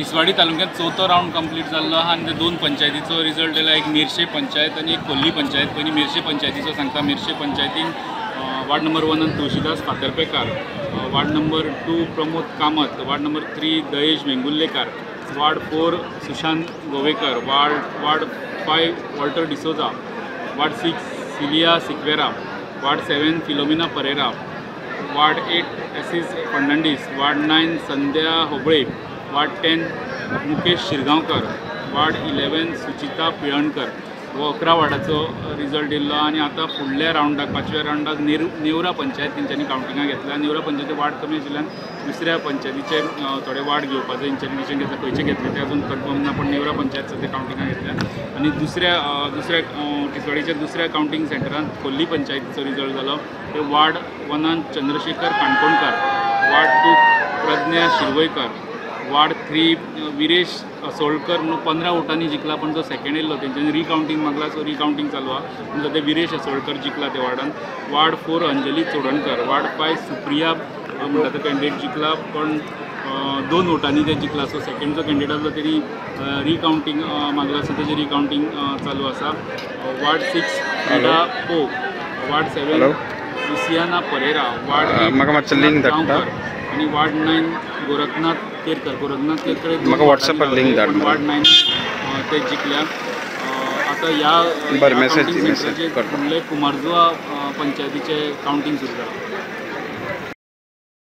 तिसवाडी तालुक्यात चौथो round complete जाल्लो आहा आनी 2 पंचायतीचो रिजल्ट आयला. एक मेर्शे पंचायत आनी एक कोल्ली पंचायत. पयलीं मेर्शे पंचायतीचो सांगता. मेर्शे पंचायतीन ward number 1 Tulshidas Phatarpekar, ward number 2 Pramod Kamat, ward number 3 Dayesh Vengurlekar, ward 4 Sushant Govekar, ward 5 Walter D'Souza, ward 6 Celia Sequeira, ward 7 Philomena Pereira, ward 8 Assis Fernandes, ward 9 Sandhya Hoble, ward 10 Mukesh Shirgaonkar, ward 11 Suchita Pilankar. हो 11 वार्डाचो रिजल्ट येयल्लो. आनी आतां फुडल्या रावंडाक 5व्या रावंडाक नेवरा पंचायत तेंच्यांनी कावंटिंगाक घेतल्या. नेवरा पंचायती वार्ड कमी आशिल्ल्यान दुसऱ्या पंचायतीचे थोडे वार्ड घेवपाचो तेंच्यांनी डिसिजन घेतला. खंयचे घेतले ते अजून कन्फर्म ना, पण नेवरा पंचायत सद्या कावंटिंगाक घेतल्या. आनी दुसऱ्या तिसवाडीच्या दुसऱ्या कावंटिंग सेंटरान कोल्ली पंचायतीचो रिजल्ट जालो. ते ward 1 Chandrashekhar Kankonkar, ward 2 Pragya Shirvaikar, ward 3 Viresh Asolkar म्हणून 15 वोटांनी जिंकला, पण जो सेकंड येयल्लो तेंच्यांनी रिकावंटिंग मागला, सो रिकावंटिंग चालू आहा. पण सद्या विरेश असोळकर जिंकला त्या वार्डान. वार्ड 4 अंजली चोडणकर, वार्ड 5 सुप्रिया म्हणटा तो कॅन्डिडेट जिंकला, पण 2 वोटांनी ते जिंकला. सो सेकंड जो कॅन्डिडेट आसलो तेणी रिकावंटिंग मागला, सो तेजी रिकावंटिंग चालू आसा. वार्ड 6 फ्रिडा पो, वार्ड 7 लुसियाना परेरा, वार्ड 8 आणि वार्ड 9 गोरखनाथ केरकर म्हाका व्हॉट्सॲपार लिंक धाड. वार्ड 9 ते जिंकल्या. आता ह्या फुडले कुमारजुआ पंचायतीचे कावंटिंग सुरू जाला.